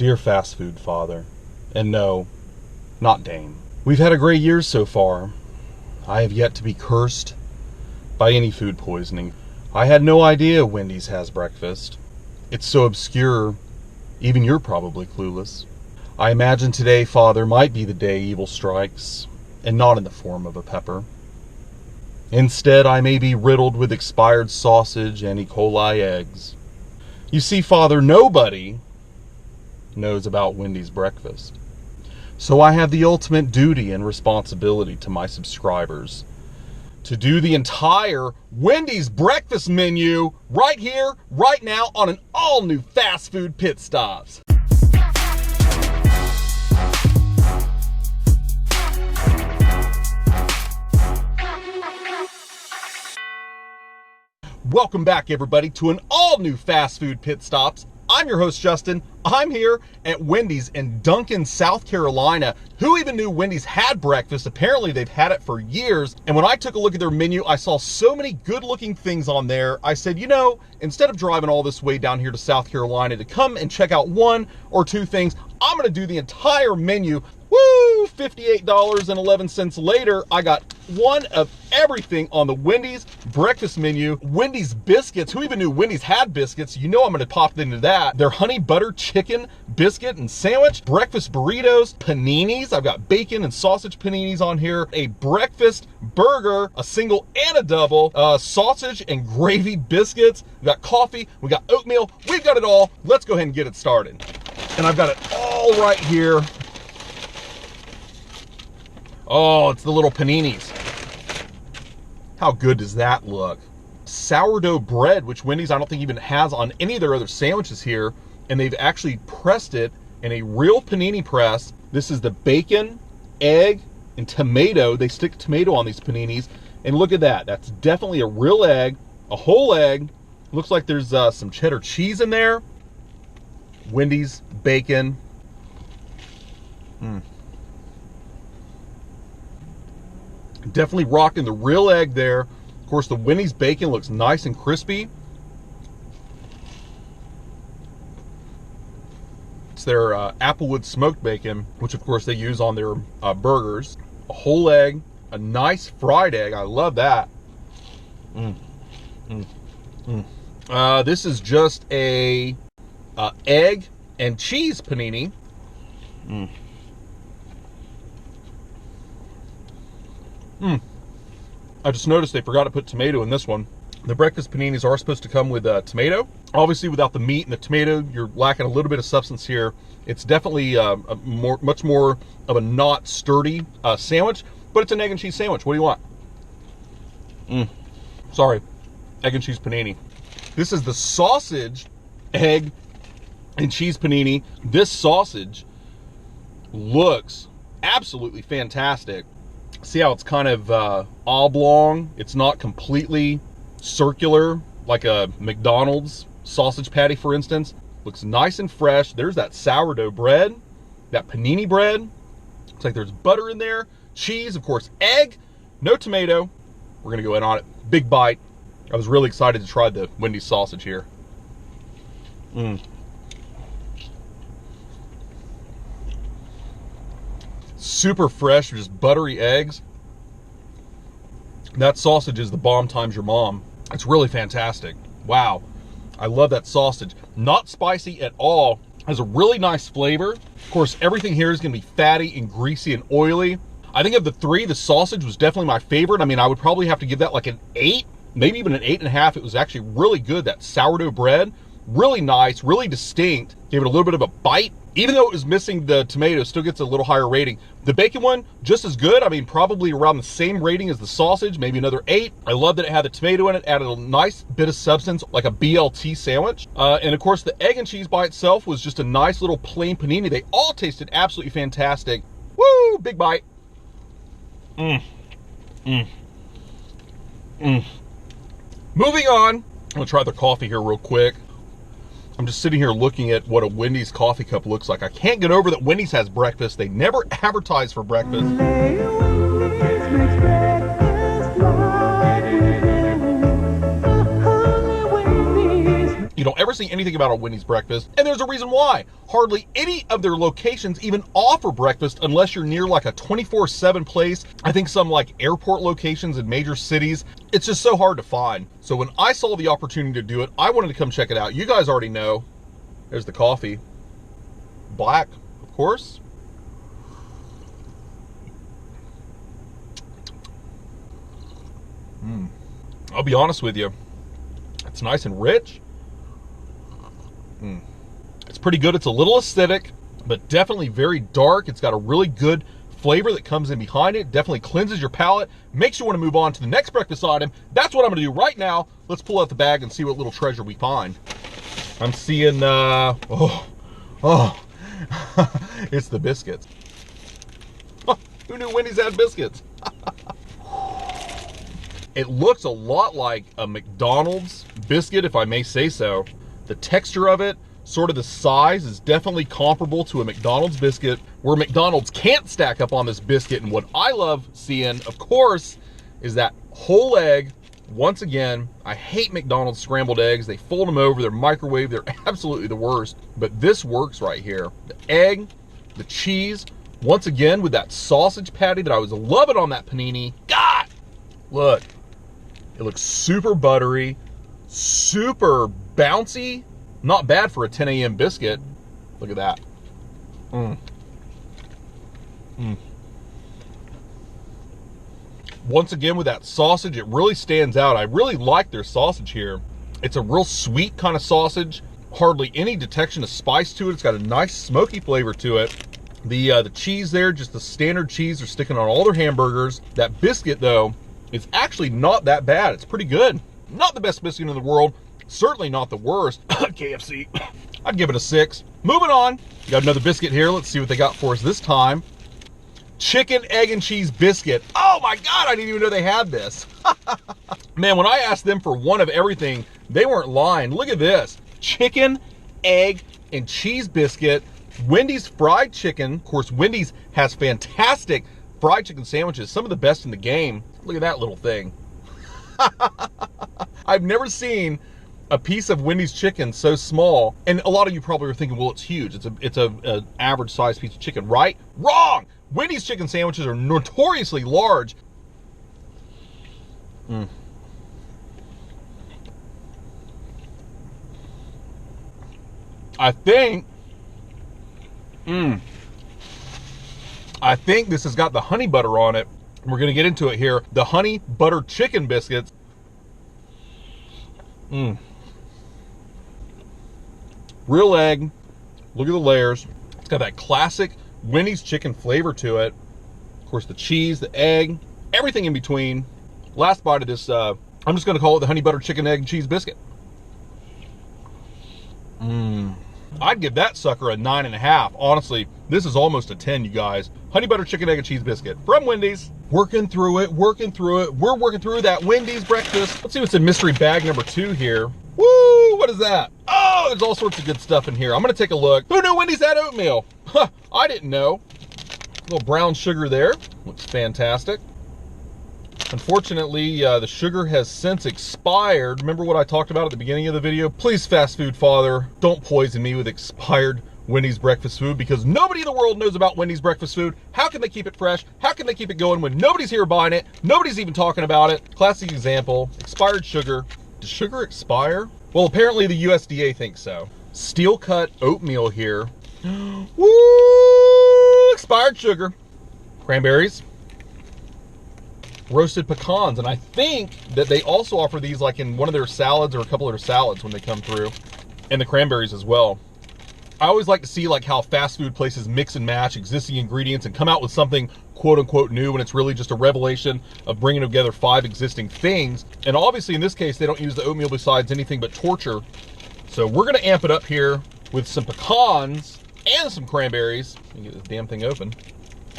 Dear fast food father, and no, not Dame. We've had a great year so far. I have yet to be cursed by any food poisoning. I had no idea Wendy's has breakfast. It's so obscure, even you're probably clueless. I imagine today, Father, might be the day evil strikes, and not in the form of a pepper. Instead, I may be riddled with expired sausage and E. coli eggs. You see, Father, nobody knows about Wendy's breakfast. So I have the ultimate duty and responsibility to my subscribers to do the entire Wendy's breakfast menu right here, right now on an all-new fast food pit stops. Welcome back, everybody, to an all-new fast food pit stops. I'm your host, Justin. I'm here at Wendy's in Duncan, South Carolina. Who even knew Wendy's had breakfast? Apparently, they've had it for years. And when I took a look at their menu, I saw so many good-looking things on there. I said, you know, instead of driving all this way down here to South Carolina to come and check out one or two things, I'm going to do the entire menu. Woo! $58.11 later, I got one of everything on the Wendy's breakfast menu. Wendy's biscuits. Who even knew Wendy's had biscuits? You know I'm going to pop into that. Their honey butter chicken biscuit and sandwich, breakfast burritos, paninis. I've got bacon and sausage paninis on here, a breakfast burger, a single and a double, sausage and gravy biscuits. We got coffee, we got oatmeal, we've got it all. Let's go ahead and get it started. And I've got it all right here. Oh, it's the little paninis. How good does that look? Sourdough bread, which Wendy's I don't think even has on any of their other sandwiches here, and they've actually pressed it in a real panini press. This is the bacon, egg, and tomato. They stick tomato on these paninis, and look at that. That's definitely a real egg, a whole egg. Looks like there's some cheddar cheese in there. Wendy's bacon. Definitely rocking the real egg there. Of course, the Wendy's bacon looks nice and crispy. It's their Applewood smoked bacon, which of course they use on their burgers. A whole egg, a nice fried egg. I love that. This is just a egg and cheese panini. I just noticed they forgot to put tomato in this one. The breakfast paninis are supposed to come with tomato. Obviously, without the meat and the tomato, you're lacking a little bit of substance here. It's definitely much more of a not sturdy sandwich, but it's an egg and cheese sandwich. What do you want? Sorry, egg and cheese panini. This is the sausage, egg, and cheese panini. This sausage looks absolutely fantastic. See how it's kind of oblong? It's not completely circular like a McDonald's sausage patty, for instance. Looks nice and fresh. There's that sourdough bread, that panini bread. Looks like there's butter in there, cheese, of course, egg, no tomato. We're gonna go in on it. Big bite. I was really excited to try the Wendy's sausage here. Super fresh, just buttery eggs. That sausage is the bomb times your mom. It's really fantastic. Wow. I love that sausage. Not spicy at all. Has a really nice flavor. Of course, everything here is going to be fatty and greasy and oily. I think of the three, the sausage was definitely my favorite. I mean, I would probably have to give that like an 8, maybe even an 8.5. It was actually really good. That sourdough bread, really nice, really distinct. Gave it a little bit of a bite. Even though it was missing the tomato, still gets a little higher rating. The bacon one, just as good. I mean, probably around the same rating as the sausage, maybe another 8. I love that it had the tomato in it, added a nice bit of substance, like a BLT sandwich. And of course, the egg and cheese by itself was just a nice little plain panini. They all tasted absolutely fantastic. Woo, big bite. Moving on, I'm gonna try the coffee here real quick. I'm just sitting here looking at what a Wendy's coffee cup looks like. I can't get over that Wendy's has breakfast. They never advertise for breakfast. You don't ever see anything about a Wendy's breakfast, and there's a reason why. Hardly any of their locations even offer breakfast unless you're near like a 24/7 place. I think some like airport locations in major cities, it's just so hard to find. So when I saw the opportunity to do it, I wanted to come check it out. You guys already know. There's the coffee. Black, of course. I'll be honest with you. It's nice and rich. It's pretty good. It's a little acidic, but definitely very dark. It's got a really good flavor that comes in behind it. Definitely cleanses your palate. Makes you want to move on to the next breakfast item. That's what I'm going to do right now. Let's pull out the bag and see what little treasure we find. I'm seeing, it's the biscuits. Who knew Wendy's had biscuits? It looks a lot like a McDonald's biscuit, if I may say so. The texture of it, sort of the size, is definitely comparable to a McDonald's biscuit, where McDonald's can't stack up on this biscuit. And what I love seeing, of course, is that whole egg. Once again, I hate McDonald's scrambled eggs. They fold them over, they're microwave, they're absolutely the worst. But this works right here. The egg, the cheese, once again with that sausage patty that I was loving on that panini. God! Look. It looks super buttery, super bouncy. Not bad for a 10 a.m. biscuit. Look at that. Once again, with that sausage, it really stands out. I really like their sausage here. It's a real sweet kind of sausage. Hardly any detection of spice to it. It's got a nice smoky flavor to it. The cheese there, just the standard cheese, they're sticking on all their hamburgers. That biscuit, though, it's actually not that bad. It's pretty good. Not the best biscuit in the world. Certainly not the worst. KFC. I'd give it a 6. Moving on. Got another biscuit here. Let's see what they got for us this time. Chicken, egg, and cheese biscuit. Oh my God, I didn't even know they had this. Man, when I asked them for one of everything, they weren't lying. Look at this. Chicken, egg, and cheese biscuit. Wendy's fried chicken. Of course, Wendy's has fantastic fried chicken sandwiches. Some of the best in the game. Look at that little thing. I've never seen a piece of Wendy's chicken so small. And a lot of you probably are thinking, well, it's huge. It's an average sized piece of chicken, right? Wrong! Wendy's chicken sandwiches are notoriously large. I think this has got the honey butter on it. We're going to get into it here. The honey butter chicken biscuits. Real egg. Look at the layers. It's got that classic Wendy's chicken flavor to it. Of course, the cheese, the egg, everything in between. Last bite of this, I'm just going to call it the honey butter chicken, egg, and cheese biscuit. I'd give that sucker a 9.5. Honestly, this is almost a 10, you guys. Honey butter chicken, egg, and cheese biscuit from Wendy's. Working through it. We're working through that Wendy's breakfast. Let's see what's in mystery bag number 2 here. Woo! What is that? Oh, there's all sorts of good stuff in here. I'm going to take a look. Who knew Wendy's had oatmeal? Huh, I didn't know. A little brown sugar there. Looks fantastic. Unfortunately, the sugar has since expired. Remember what I talked about at the beginning of the video? Please, fast food father, don't poison me with expired Wendy's breakfast food, because nobody in the world knows about Wendy's breakfast food. How can they keep it fresh? How can they keep it going when nobody's here buying it? Nobody's even talking about it. Classic example, expired sugar. Does sugar expire? Well, apparently the USDA thinks so. Steel cut oatmeal here. Woo! Expired sugar. Cranberries. Roasted pecans, and I think that they also offer these like in one of their salads or a couple of their salads when they come through, and the cranberries as well. I always like to see like how fast food places mix and match existing ingredients and come out with something quote unquote new, when it's really just a revelation of bringing together 5 existing things. And obviously in this case they don't use the oatmeal besides anything but torture. So we're gonna amp it up here with some pecans and some cranberries. Let me get this damn thing open.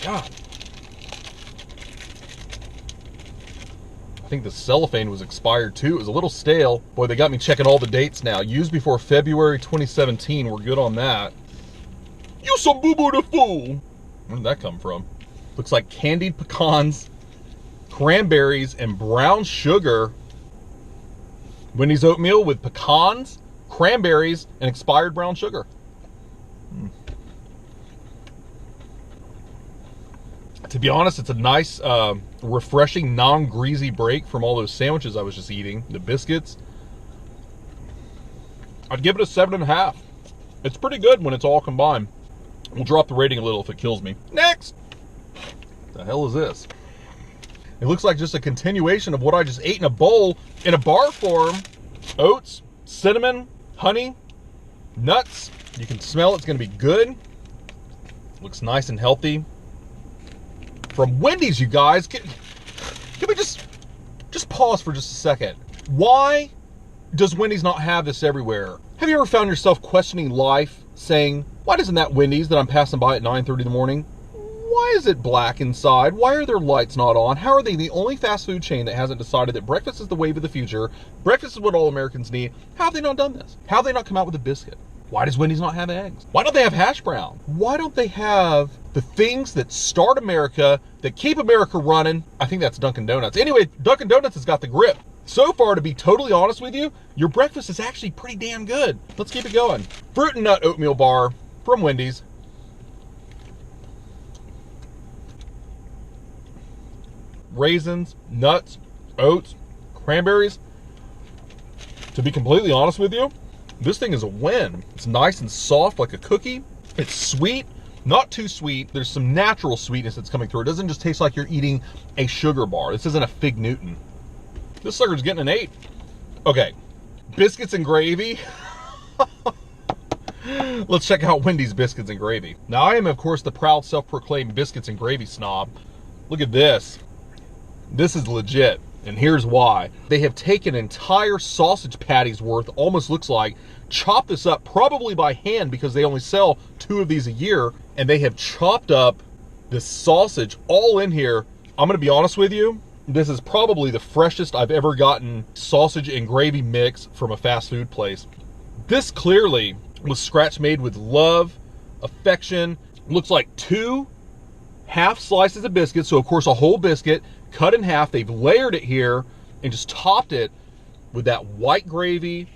God. I think the cellophane was expired too. It was a little stale. Boy, they got me checking all the dates now. Used before February 2017. We're good on that. You some boo-boo the fool. Where did that come from? Looks like candied pecans, cranberries, and brown sugar. Wendy's oatmeal with pecans, cranberries, and expired brown sugar. To be honest, it's a nice, refreshing, non-greasy break from all those sandwiches I was just eating. The biscuits. I'd give it a 7.5. It's pretty good when it's all combined. We'll drop the rating a little if it kills me. Next! The hell is this? It looks like just a continuation of what I just ate in a bowl in a bar form. Oats, cinnamon, honey, nuts. You can smell it's going to be good. Looks nice and healthy. From Wendy's, you guys. Can we just pause for just a second? Why does Wendy's not have this everywhere? Have you ever found yourself questioning life, saying, why doesn't that Wendy's that I'm passing by at 9:30 in the morning, why is it black inside? Why are their lights not on? How are they the only fast food chain that hasn't decided that breakfast is the wave of the future? Breakfast is what all Americans need. How have they not done this? How have they not come out with a biscuit? Why does Wendy's not have eggs? Why don't they have hash brown? Why don't they have the things that start America, that keep America running? I think that's Dunkin' Donuts. Anyway, Dunkin' Donuts has got the grip. So far, to be totally honest with you, your breakfast is actually pretty damn good. Let's keep it going. Fruit and nut oatmeal bar from Wendy's. Raisins, nuts, oats, cranberries. To be completely honest with you, this thing is a win. It's nice and soft like a cookie. It's sweet, not too sweet. There's some natural sweetness that's coming through. It doesn't just taste like you're eating a sugar bar. This isn't a Fig Newton. This sucker's getting an 8. Okay, biscuits and gravy. Let's check out Wendy's biscuits and gravy. Now, I am, of course, the proud self-proclaimed biscuits and gravy snob. Look at this. This is legit, and here's why. They have taken entire sausage patties worth, almost looks like, chopped this up probably by hand because they only sell 2 of these a year, and they have chopped up this sausage all in here. I'm going to be honest with you. This is probably the freshest I've ever gotten sausage and gravy mix from a fast food place. This clearly was scratch made with love, affection. Looks like 2 half slices of biscuit, so of course a whole biscuit cut in half. They've layered it here and just topped it with that white gravy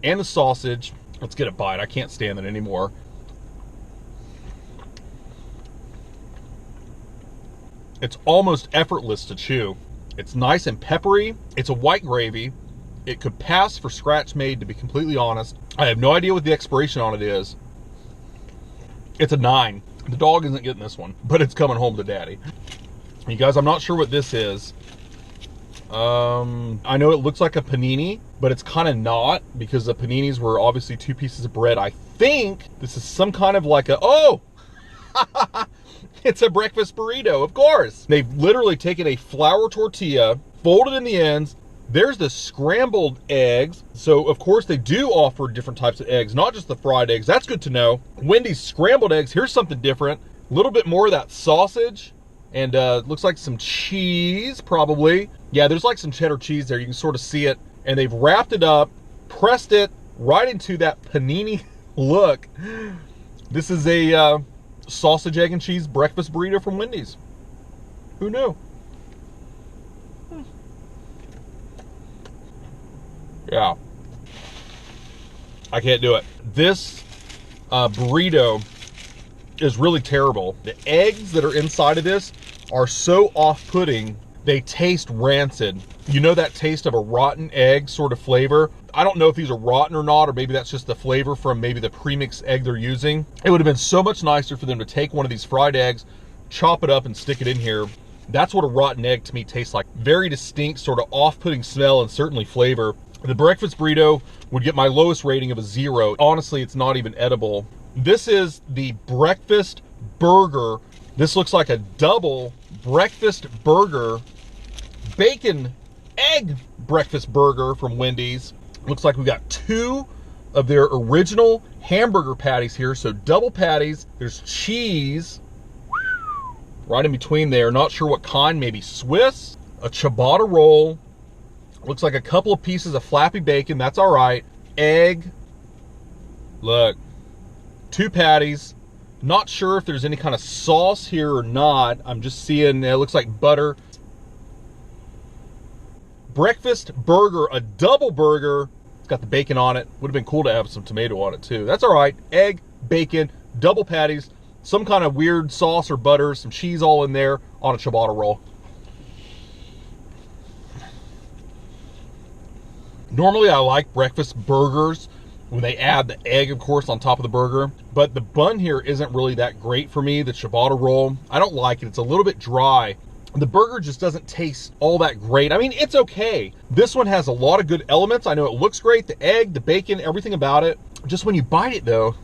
and the sausage. Let's get a bite. I can't stand it anymore. It's almost effortless to chew. It's nice and peppery. It's a white gravy. It could pass for scratch made, to be completely honest. I have no idea what the expiration on it is. It's a 9. The dog isn't getting this one, but it's coming home to daddy. You guys, I'm not sure what this is. I know it looks like a panini, but it's kind of not, because the paninis were obviously 2 pieces of bread. I think this is some kind of like a, oh! It's a breakfast burrito, of course. They've literally taken a flour tortilla, folded in the ends. There's the scrambled eggs. So, of course, they do offer different types of eggs, not just the fried eggs. That's good to know. Wendy's scrambled eggs. Here's something different. A little bit more of that sausage. And looks like some cheese, probably. Yeah, there's like some cheddar cheese there. You can sort of see it. And they've wrapped it up, pressed it right into that panini look. This is a sausage, egg, and cheese breakfast burrito from Wendy's. Who knew? Yeah. I can't do it. This burrito is really terrible. The eggs that are inside of this are so off-putting, they taste rancid. You know that taste of a rotten egg sort of flavor? I don't know if these are rotten or not, or maybe that's just the flavor from maybe the premixed egg they're using. It would have been so much nicer for them to take one of these fried eggs, chop it up and stick it in here. That's what a rotten egg to me tastes like. Very distinct, sort of off-putting smell and certainly flavor. The breakfast burrito would get my lowest rating of a 0. Honestly, it's not even edible. This is the breakfast burger. This looks like a double breakfast burger, bacon egg breakfast burger from Wendy's. Looks like we got 2 of their original hamburger patties here. So double patties. There's cheese right in between there. Not sure what kind, maybe Swiss. A ciabatta roll. Looks like a couple of pieces of flappy bacon. That's all right. Egg. Look. 2 patties. Not sure if there's any kind of sauce here or not. I'm just seeing, it looks like butter. Breakfast burger, a double burger. It's got the bacon on it. Would have been cool to have some tomato on it too. That's all right. Egg, bacon, double patties, some kind of weird sauce or butter, some cheese all in there on a ciabatta roll. Normally I like breakfast burgers when they add the egg, of course, on top of the burger. But the bun here isn't really that great for me. The ciabatta roll, I don't like it. It's a little bit dry. The burger just doesn't taste all that great. I mean, it's okay. This one has a lot of good elements. I know it looks great. The egg, the bacon, everything about it. Just when you bite it, though,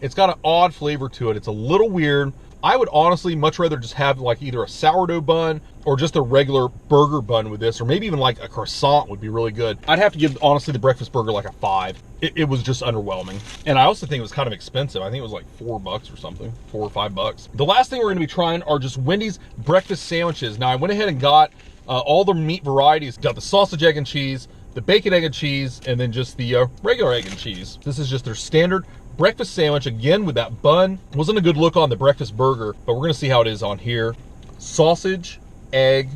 it's got an odd flavor to it. It's a little weird. I would honestly much rather just have like either a sourdough bun or just a regular burger bun with this, or maybe even like a croissant would be really good. I'd have to give, honestly, the breakfast burger like a 5. It was just underwhelming. And I also think it was kind of expensive. I think it was like $4 or something, $4 or $5. The last thing we're gonna be trying are just Wendy's breakfast sandwiches. Now I went ahead and got all the meat varieties. Got the sausage, egg, and cheese, the bacon, egg, and cheese, and then just the regular egg and cheese. This is just their standard breakfast sandwich, again with that bun. Wasn't a good look on the breakfast burger, but we're gonna see how it is on here. Sausage, egg,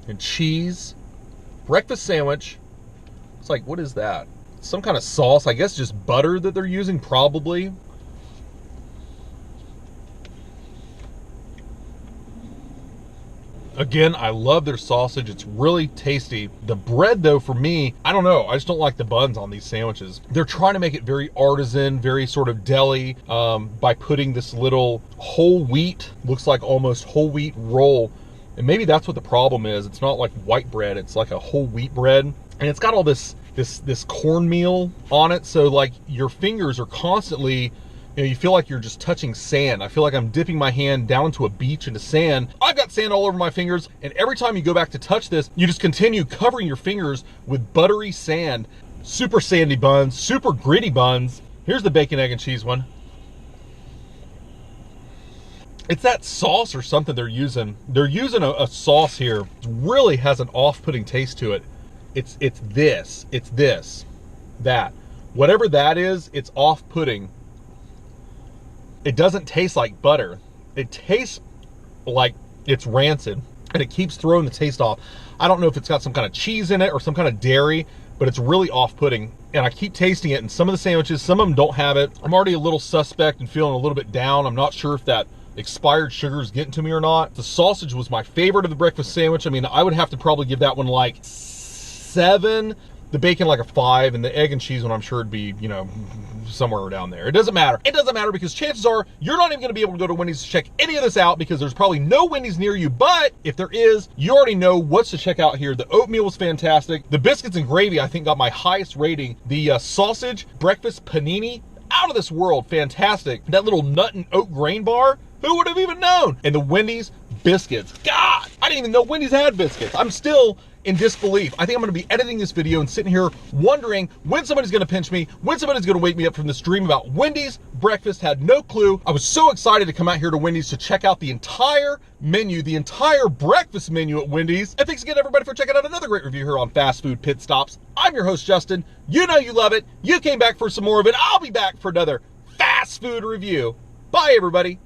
and cheese, breakfast sandwich. It's like, what is that? Some kind of sauce, I guess just butter that they're using, probably. Again, I love their sausage. It's really tasty. The bread, though, for me, I don't know. I just don't like the buns on these sandwiches. They're trying to make it very artisan, very sort of deli, by putting this little whole wheat, looks like almost whole wheat roll. And maybe that's what the problem is. It's not like white bread. It's like a whole wheat bread. And it's got all this cornmeal on it. So like your fingers are constantly, you feel like you're just touching sand. I feel like I'm dipping my hand down into a beach into sand. I've got sand all over my fingers, and every time you go back to touch this, you just continue covering your fingers with buttery sand. Super sandy buns, super gritty buns. Here's the bacon, egg, and cheese one. It's that sauce or something they're using. They're using a sauce here. It really has an off-putting taste to it. It's this, that. Whatever that is, it's off-putting. It doesn't taste like butter. It tastes like it's rancid, and it keeps throwing the taste off. I don't know if it's got some kind of cheese in it or some kind of dairy, but it's really off-putting. And I keep tasting it, and some of the sandwiches, some of them don't have it. I'm already a little suspect and feeling a little bit down. I'm not sure if that expired sugar is getting to me or not. The sausage was my favorite of the breakfast sandwich. I mean, I would have to probably give that one like 7. The bacon like a 5, and the egg and cheese one I'm sure would be, somewhere down there. It doesn't matter. It doesn't matter because chances are you're not even going to be able to go to Wendy's to check any of this out because there's probably no Wendy's near you. But if there is, you already know what's to check out here. The oatmeal was fantastic. The biscuits and gravy, I think, got my highest rating. The sausage breakfast panini, out of this world, fantastic. That little nut and oat grain bar, who would have even known? And the Wendy's biscuits. God, I didn't even know Wendy's had biscuits. I'm still in disbelief. I think I'm going to be editing this video and sitting here wondering when somebody's going to pinch me, when somebody's going to wake me up from this dream about Wendy's breakfast. Had no clue. I was so excited to come out here to Wendy's to check out the entire menu, the entire breakfast menu at Wendy's. And thanks again, everybody, for checking out another great review here on Fast Food Pit Stops. I'm your host, Justin. You know you love it. You came back for some more of it. I'll be back for another fast food review. Bye, everybody.